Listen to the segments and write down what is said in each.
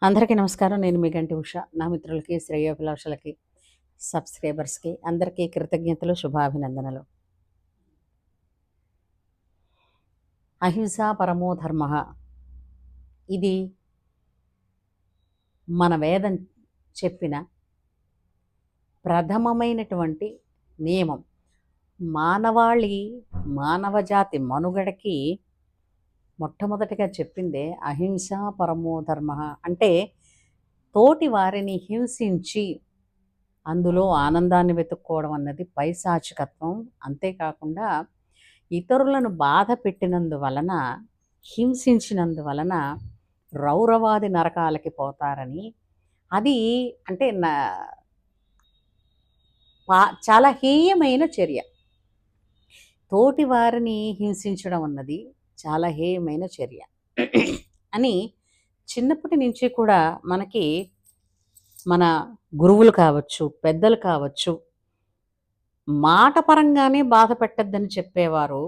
అందరికీ నమస్కారం. నేను మీ గంటి ఉష. నా మిత్రులకి, శ్రేయోభిలాషులకి, సబ్స్క్రైబర్స్‌కి అందరికీ కృతజ్ఞతలు, శుభాభినందనలు. అహింసా పరమో ధర్మః. ఇది మన వేదం చెప్పిన ప్రథమమైనటువంటి నియమం. మానవజాతి మనుగడకి మొట్టమొదటిగా చెప్పిందే అహింసా పరమో ధర్మః. అంటే తోటి వారిని హింసించి అందులో ఆనందాన్ని వెతుక్కోవడం అన్నది పైశాచికత్వం. అంతేకాకుండా ఇతరులను బాధ పెట్టినందువలన, హింసించినందువలన రౌరవాది నరకాలకి పోతారని, అది అంటే చాలా హేయమైన చర్య. తోటి వారిని హింసించడం అన్నది చాలా హేయమైన చర్య అని చిన్నప్పటి నుంచి కూడా మనకి మన గురువులు కావచ్చు, పెద్దలు కావచ్చు, మాట పరంగానే బాధ పెట్టద్దని చెప్పేవారు.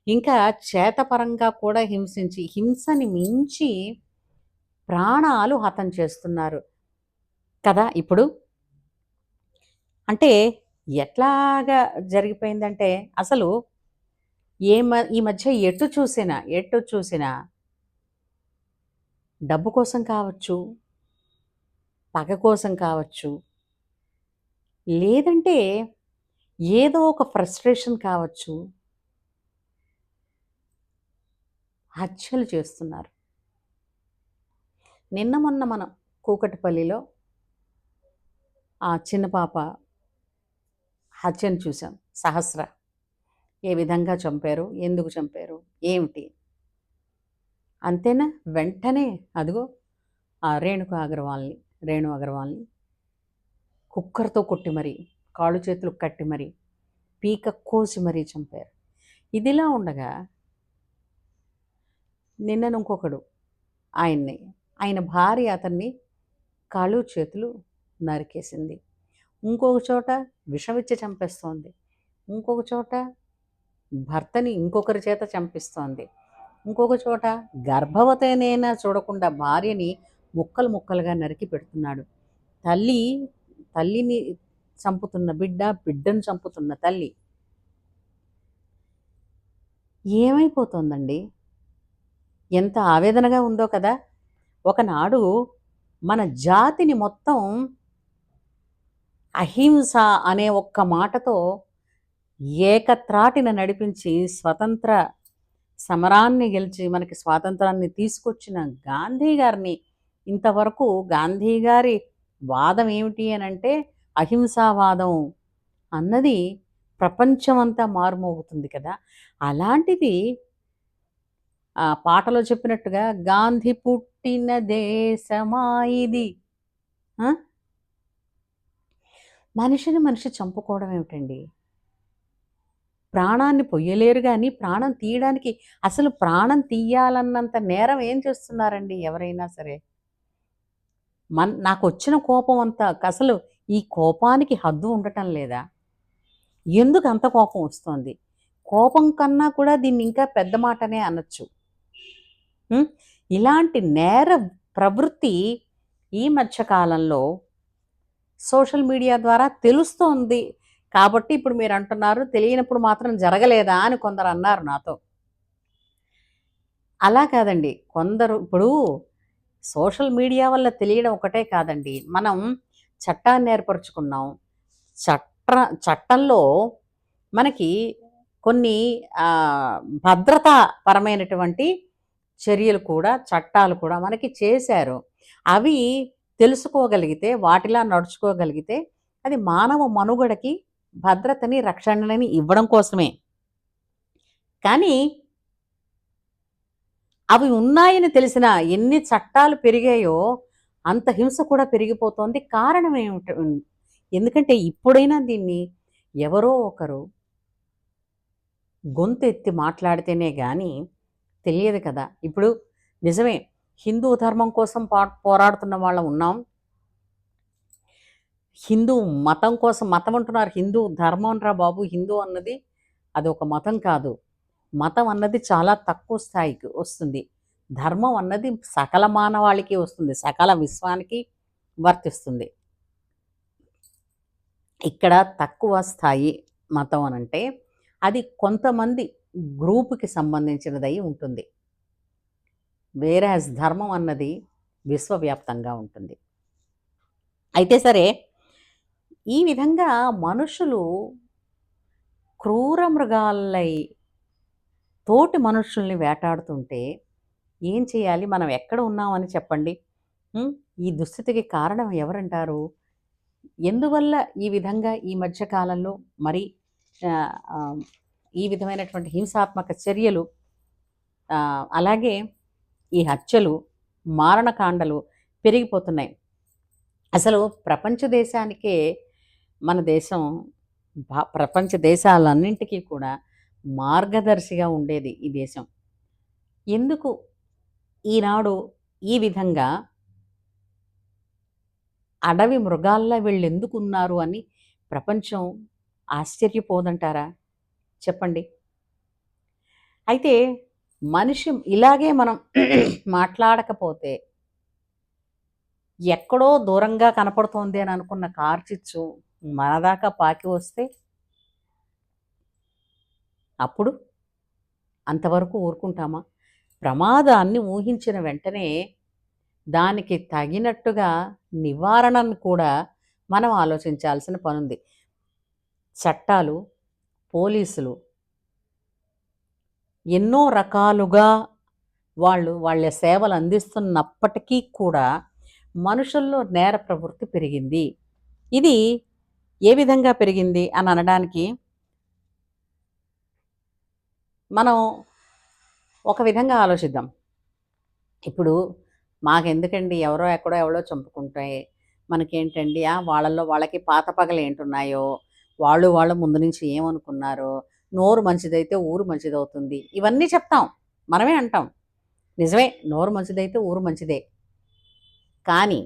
ఇంకా చేతపరంగా కూడా హింసించి, హింసని మించి ప్రాణాలు హతం చేస్తున్నారు కదా ఇప్పుడు. అంటే ఎట్లాగా జరిగిపోయిందంటే అసలు ఈ మధ్య ఎటు చూసినా డబ్బు కోసం కావచ్చు, పగ కోసం కావచ్చు, లేదంటే ఏదో ఒక ఫ్రస్ట్రేషన్ కావచ్చు, హత్యలు చేస్తున్నారు. నిన్న మొన్న మనం కూకట్పల్లిలో ఆ చిన్న పాప హత్యను చూసాం. సహస్ర ఏ విధంగా చంపారు, ఎందుకు చంపారు, ఏమిటి, అంతేనా? వెంటనే అదిగో ఆ రేణు అగర్వాల్ని కుక్కర్తో కొట్టి మరీ, కాళ్ళు చేతులు కట్టి మరీ, పీక కోసి మరీ చంపారు. ఇదిలా ఉండగా నిన్న ఇంకొకడు ఆయన భార్య అతన్ని కాళ్ళు చేతులు నరికేసింది. ఇంకొక చోట విషమిచ్చి చంపేస్తోంది. ఇంకొక చోట భర్తని ఇంకొకరి చేత చంపిస్తోంది. ఇంకొక చోట గర్భవతినైనా చూడకుండా భార్యని ముక్కలుగా నరికి పెడుతున్నాడు. తల్లిని చంపుతున్న బిడ్డను చంపుతున్న తల్లి ఏమైపోతుందండి? ఎంత ఆవేదనగా ఉందో కదా. ఒకనాడు మన జాతిని మొత్తం అహింస అనే ఒక్క మాటతో ఏకత్రాటిన నడిపించి స్వతంత్ర సమరాన్ని గెలిచి మనకి స్వాతంత్రాన్ని తీసుకొచ్చిన గాంధీ గారిని, ఇంతవరకు గాంధీ గారి వాదం ఏమిటి అనంటే అహింసావాదం అన్నది ప్రపంచమంతా మారుమోగుతుంది కదా. అలాంటిది ఆ పాటలో చెప్పినట్టుగా గాంధీ పుట్టిన దేశమా ఇది. మనిషి చంపుకోవడం ఏమిటండి? ప్రాణాన్ని పొయ్యలేరు కానీ ప్రాణం తీయడానికి, అసలు ప్రాణం తీయాలన్నంత నేరం ఏం చేస్తున్నారండి ఎవరైనా సరే? నాకు వచ్చిన కోపం అంతా, అసలు ఈ కోపానికి హద్దు ఉండటం లేదా? ఎందుకు అంత కోపం వస్తుంది? కోపం కన్నా కూడా దీన్ని ఇంకా పెద్ద మాటనే అనొచ్చు. ఇలాంటి నేర ప్రవృత్తి ఈ మధ్యకాలంలో సోషల్ మీడియా ద్వారా తెలుస్తోంది కాబట్టి ఇప్పుడు మీరు అంటున్నారు తెలియనప్పుడు మాత్రం జరగలేదా అని కొందరు అన్నారు నాతో. అలా కాదండి. కొందరు ఇప్పుడు సోషల్ మీడియా వల్ల తెలియడం ఒకటే కాదండి. మనం చట్టాన్ని ఏర్పరచుకున్నాం. చట్టంలో మనకి కొన్ని భద్రతాపరమైనటువంటి చర్యలు కూడా, చట్టాలు కూడా మనకి చేశారు. అవి తెలుసుకోగలిగితే, వాటిలా నడుచుకోగలిగితే అది మానవ మనుగడకి భద్రతని, రక్షణని ఇవ్వడం కోసమే. కానీ అవి ఉన్నాయని తెలిసిన ఎన్ని చట్టాలు పెరిగాయో అంత హింస కూడా పెరిగిపోతోంది. కారణం ఏమిటి? ఎందుకంటే ఇప్పుడైనా దీన్ని ఎవరో ఒకరు గొంతు ఎత్తి మాట్లాడితేనే కానీ తెలియదు కదా. ఇప్పుడు నిజమే, హిందూ ధర్మం కోసం పోరాడుతున్న వాళ్ళం ఉన్నాం. హిందూ మతం కోసం, మతం అంటున్నారు, హిందూ ధర్మం రా బాబు. హిందూ అన్నది అది ఒక మతం కాదు. మతం అన్నది చాలా తక్కువ స్థాయికి వస్తుంది. ధర్మం అన్నది సకల మానవాళికి వస్తుంది, సకల విశ్వానికి వర్తిస్తుంది. ఇక్కడ తక్కువ స్థాయి మతం అనంటే అది కొంతమంది గ్రూపుకి సంబంధించినదై ఉంటుంది. వేరాజ్ ధర్మం అన్నది విశ్వవ్యాప్తంగా ఉంటుంది. అయితే సరే, ఈ విధంగా మనుషులు క్రూర మృగాలై తోటి మనుషుల్ని వేటాడుతుంటే ఏం చేయాలి? మనం ఎక్కడ ఉన్నామని చెప్పండి? ఈ దుస్థితికి కారణం ఎవరంటారు? ఎందువల్ల ఈ విధంగా ఈ మధ్య కాలంలో మరి ఈ విధమైనటువంటి హింసాత్మక చర్యలు, అలాగే ఈ హత్యలు, మారణకాండలు పెరిగిపోతున్నాయి? అసలు ప్రపంచ దేశానికే మన దేశం ప్రపంచ దేశాలన్నింటికీ కూడా మార్గదర్శిగా ఉండేది ఈ దేశం. ఎందుకు ఈనాడు ఈ విధంగా అడవి మృగాల్లా వీళ్ళెందుకున్నారు అని ప్రపంచం ఆశ్చర్యపోదంటారా? చెప్పండి. అయితే మనిషి ఇలాగే మనం మాట్లాడకపోతే ఎక్కడో దూరంగా కనపడుతోంది అని అనుకున్న కార్చిచ్చు మన దాకా పాకి వస్తే అప్పుడు అంతవరకు ఊరుకుంటామా? ప్రమాదాన్ని ఊహించిన వెంటనే దానికి తగినట్టుగా నివారణను కూడా మనం ఆలోచించాల్సిన పనుంది. చట్టాలు, పోలీసులు ఎన్నో రకాలుగా వాళ్ళ సేవలు అందిస్తున్నప్పటికీ కూడా మనుషుల్లో నేర ప్రవృత్తి పెరిగింది. ఇది ఏ విధంగా పెరిగింది అని అనడానికి మనం ఒక విధంగా ఆలోచిద్దాం. ఇప్పుడు మాకెందుకండి, ఎవరో ఎక్కడో ఎవడో చంపుకుంటే మనకేంటండి, వాళ్ళల్లో వాళ్ళకి పాత పగలు ఏంటున్నాయో, వాళ్ళు ముందు నుంచి ఏమనుకున్నారో, నోరు మంచిదైతే ఊరు మంచిదవుతుంది, ఇవన్నీ చెప్తాం, మనమే అంటాం. నిజమే, నోరు మంచిదైతే ఊరు మంచిదే. కానీ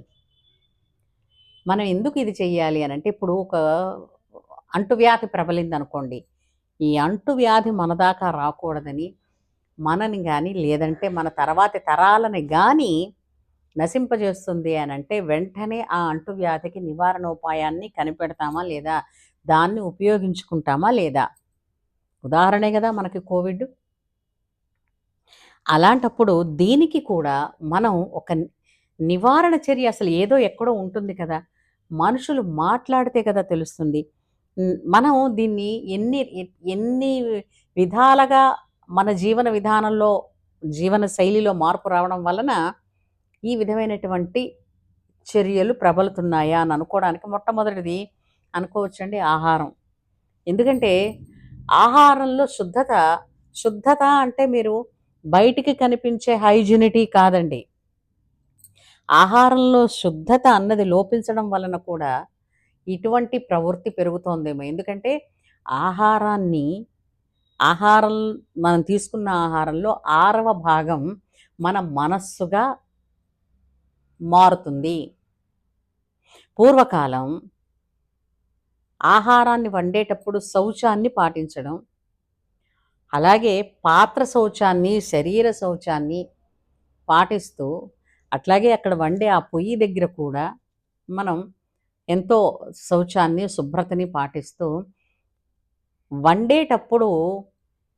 మనం ఎందుకు ఇది చెయ్యాలి అని అంటే, ఇప్పుడు ఒక అంటువ్యాధి ప్రబలింది అనుకోండి, ఈ అంటువ్యాధి మన దాకా రాకూడదని మనని కానీ లేదంటే మన తర్వాతి తరాలని కానీ నశింపజేస్తుంది అని అంటే వెంటనే ఆ అంటువ్యాధికి నివారణోపాయాన్ని కనిపెడతామా లేదా, దాన్ని ఉపయోగించుకుంటామా లేదా? ఉదాహరణే కదా మనకి కోవిడ్. అలాంటప్పుడు దీనికి కూడా మనం ఒక నివారణ చర్య అసలు ఏదో ఎక్కడో ఉంటుంది కదా, మనుషులు మాట్లాడితే కదా తెలుస్తుంది. మనం దీన్ని ఎన్ని ఎన్ని విధాలుగా మన జీవన విధానంలో, జీవన శైలిలో మార్పు రావడం వలన ఈ విధమైనటువంటి చర్యలు ప్రబలుతున్నాయా అని అనుకోవడానికి మొట్టమొదటిది అనుకోవచ్చండి ఆహారం. ఎందుకంటే ఆహారంలో శుద్ధత అంటే మీరు బయటికి కనిపించే హైజినిటీ కాదండి. ఆహారంలో శుద్ధత అన్నది లోపించడం వలన కూడా ఇటువంటి ప్రవృత్తి పెరుగుతోందేమో. ఎందుకంటే ఆహారం మనం తీసుకున్న ఆహారంలో 6వ భాగం మన మనస్సుగా మారుతుంది. పూర్వకాలం ఆహారాన్ని వండేటప్పుడు శౌచాన్ని పాటించడం, అలాగే పాత్ర శౌచాన్ని, శరీర శౌచాన్ని పాటిస్తూ, అట్లాగే అక్కడ వండే ఆ పొయ్యి దగ్గర కూడా మనం ఎంతో శౌచాన్ని, శుభ్రతని పాటిస్తూ వండేటప్పుడు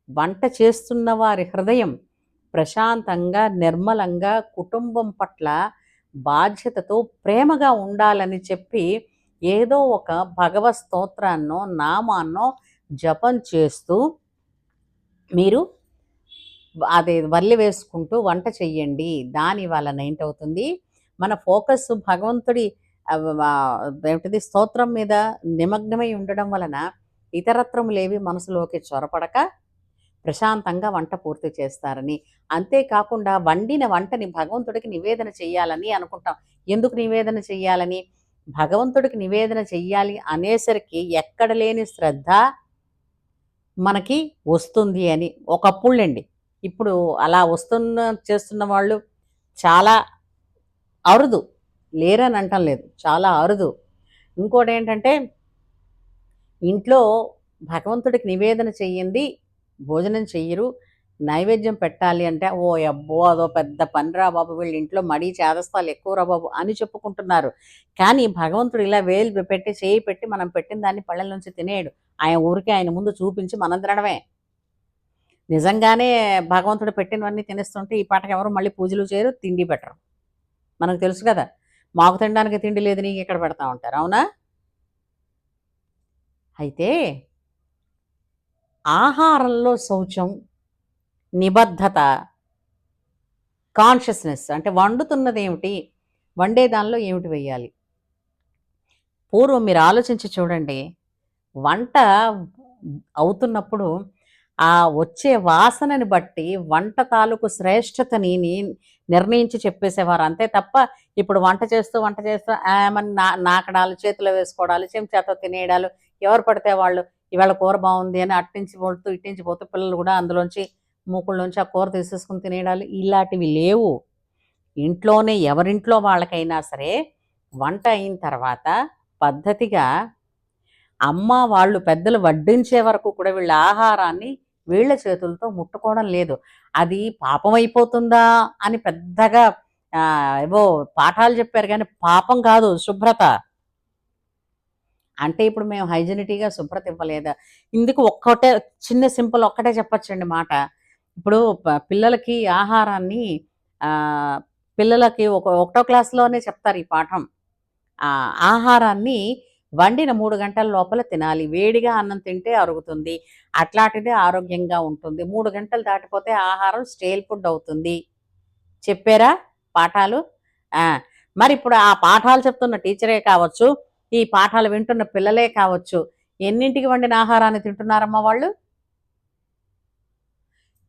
వంట చేస్తున్న వారి హృదయం ప్రశాంతంగా, నిర్మలంగా, కుటుంబం పట్ల బాధ్యతతో, ప్రేమగా ఉండాలని చెప్పి ఏదో ఒక భగవత్ స్తోత్రాన్నో, నామాన్నో జపం చేస్తూ మీరు అది వల్లి వేసుకుంటూ వంట చెయ్యండి. దాని వలన ఏంటవుతుంది, మన ఫోకస్ భగవంతుడి ఏమిటిది స్తోత్రం మీద నిమగ్నమై ఉండడం వలన ఇతరత్రములేవి మనసులోకి చొరపడక ప్రశాంతంగా వంట పూర్తి చేస్తారని. అంతేకాకుండా వండిన వంటని భగవంతుడికి నివేదన చెయ్యాలని అనుకుంటాం. ఎందుకు నివేదన చెయ్యాలని? భగవంతుడికి నివేదన చెయ్యాలి అనేసరికి ఎక్కడ లేని శ్రద్ధ మనకి వస్తుంది అని. ఒకప్పుడులేండి, ఇప్పుడు అలా చేస్తున్న వాళ్ళు చాలా అరుదు, లేరని అంటం లేదు, చాలా అరుదు. ఇంకోటి ఏంటంటే, ఇంట్లో భగవంతుడికి నివేదన చెయ్యింది భోజనం చెయ్యరు, నైవేద్యం పెట్టాలి అంటే ఓ అబ్బో అదో పెద్ద పనిరా బాబు, వీళ్ళ ఇంట్లో మడి చేదస్తాలు ఎక్కువరా బాబు అని చెప్పుకుంటున్నారు. కానీ భగవంతుడు ఇలా వేలు పెట్టి చేయి పెట్టి మనం పెట్టిన దాన్ని పళ్ళెల నుంచి తినేయడు. ఆయన ఊరికే ఆయన ముందు చూపించి మనం తినడమే. నిజంగానే భగవంతుడు పెట్టినవన్నీ తినేస్తుంటే ఈ పాటకి ఎవరు మళ్ళీ పూజలు చేయరు, తిండి పెట్టరు. మనకు తెలుసు కదా, మాకు తినడానికి తిండి లేదు నీకు ఇక్కడ పెడతా ఉంటారు, అవునా? అయితే ఆహారంలో శౌచం, నిబద్ధత, కాన్షియస్నెస్ అంటే వండుతున్నది ఏమిటి, వండే దానిలో ఏమిటి వేయాలి. పూర్వం మీరు ఆలోచించి చూడండి, వంట అవుతున్నప్పుడు ఆ వచ్చే వాసనని బట్టి వంట తాలూకు శ్రేష్టతని నిర్ణయించి చెప్పేసేవారు. అంతే తప్ప ఇప్పుడు వంట చేస్తూ మన నాకడాలు చేతిలో వేసుకోవడాలు, చెంచాతో తినేయడాలు, ఎవరు పడితే వాళ్ళు ఇవాళ కూర బాగుంది అని అట్టించి పోతూ ఇట్టించి పోతూ పిల్లలు కూడా అందులోంచి మూకుల్లోంచి ఆ కూర తీసేసుకుని తినేయడాలు ఇలాంటివి లేవు. ఇంట్లోనే ఎవరింట్లో వాళ్ళకైనా సరే వంట అయిన తర్వాత పద్ధతిగా అమ్మ వాళ్ళు పెద్దలు వడ్డించే వరకు కూడా వీళ్ళ ఆహారాన్ని వీళ్ళ చేతులతో ముట్టుకోవడం లేదు. అది పాపం అయిపోతుందా అని పెద్దగా ఏవో పాఠాలు చెప్పారు కానీ పాపం కాదు, శుభ్రత. అంటే ఇప్పుడు మేము హైజినిటీగా శుభ్రత ఇవ్వలేదా? ఇందుకు ఒక్కటే చిన్న సింపుల్ ఒక్కటే చెప్పొచ్చండి మాట. ఇప్పుడు పిల్లలకి ఆహారాన్ని పిల్లలకి ఒకటో క్లాస్లోనే చెప్తారు ఈ పాఠం. ఆహారాన్ని వండిన 3 గంటల లోపల తినాలి. వేడిగా అన్నం తింటే అరుగుతుంది. అట్లాంటిదే ఆరోగ్యంగా ఉంటుంది. 3 గంటలు దాటిపోతే ఆహారం స్టేల్ ఫుడ్ అవుతుంది. చెప్పారా పాఠాలు? మరి ఇప్పుడు ఆ పాఠాలు చెప్తున్న టీచరే కావచ్చు, ఈ పాఠాలు వింటున్న పిల్లలే కావచ్చు, ఎన్నింటికి వండిన ఆహారాన్ని తింటున్నారమ్మా వాళ్ళు?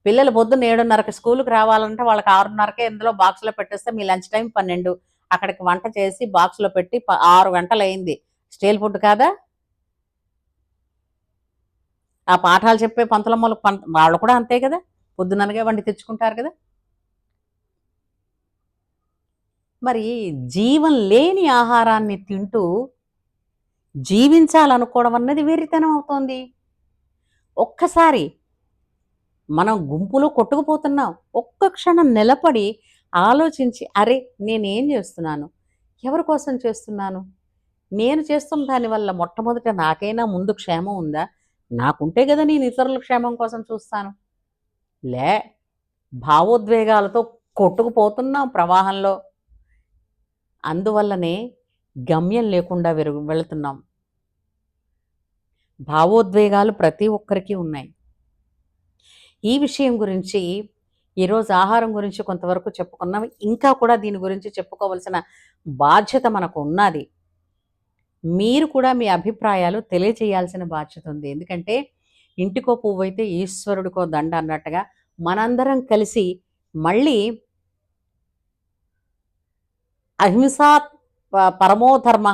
పిల్లలు పొద్దున్న 7:30కి స్కూలుకి రావాలంటే వాళ్ళకి 6:30కే ఇందులో బాక్స్లో పెట్టేస్తే మీ లంచ్ టైం 12. అక్కడికి వంట చేసి బాక్స్లో పెట్టి 6 గంటలు అయింది. స్టేల్ ఫుడ్ కాదా? ఆ పాఠాలు చెప్పే పంతులమ్మలు వాళ్ళు కూడా అంతే కదా, పొద్దుననగా వండి తెచ్చుకుంటారు కదా. మరి జీవం లేని ఆహారాన్ని తింటూ జీవించాలనుకోవడం అన్నది వెర్రితనం అవుతోంది. ఒక్కసారి మనం గుంపులో కొట్టుకుపోతున్నాం, ఒక్క క్షణం నిలబడి ఆలోచించి అరే నేనేం చేస్తున్నాను, ఎవరి కోసం చేస్తున్నాను, నేను చేస్తున్న దానివల్ల మొట్టమొదట నాకైనా ముందు క్షేమం ఉందా, నాకుంటే కదా నేను ఇతరుల క్షేమం కోసం చూస్తాను. లే, భావోద్వేగాలతో కొట్టుకుపోతున్నాం ప్రవాహంలో. అందువల్లనే గమ్యం లేకుండా వెళుతున్నాం. భావోద్వేగాలు ప్రతి ఒక్కరికి ఉన్నాయి. ఈ విషయం గురించి ఈరోజు ఆహారం గురించి కొంతవరకు చెప్పుకున్నాం. ఇంకా కూడా దీని గురించి చెప్పుకోవాల్సిన బాధ్యత మనకు ఉన్నది. మీరు కూడా మీ అభిప్రాయాలు తెలియచేయాల్సిన బాధ్యత ఉంది. ఎందుకంటే ఇంటికో పువ్వైతే ఈశ్వరుడికో దండ అన్నట్టుగా మనందరం కలిసి మళ్ళీ అహింసా పరమోధర్మ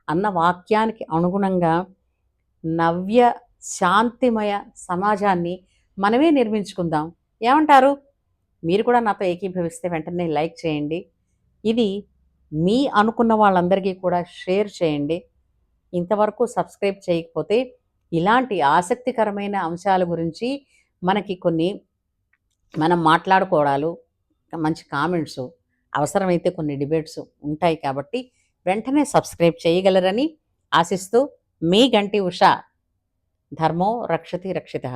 అన్న వాక్యానికి అనుగుణంగా నవ్య శాంతిమయ సమాజాన్ని మనమే నిర్మించుకుందాం. ఏమంటారు? మీరు కూడా నాతో ఏకీభవిస్తే వెంటనే లైక్ చేయండి. ఇది మీ అనుకున్న వాళ్ళందరికీ కూడా షేర్ చేయండి. ఇంతవరకు సబ్స్క్రైబ్ చేయకపోతే ఇలాంటి ఆసక్తికరమైన అంశాల గురించి మనకి కొన్ని మనం మాట్లాడుకోవడాలు, మంచి కామెంట్స్, అవసరమైతే కొన్ని డిబేట్స్ ఉంటాయి కాబట్టి వెంటనే సబ్స్క్రైబ్ చేయగలరని ఆశిస్తూ మీ గంటి ఉష. ధర్మో రక్షతి రక్షితః.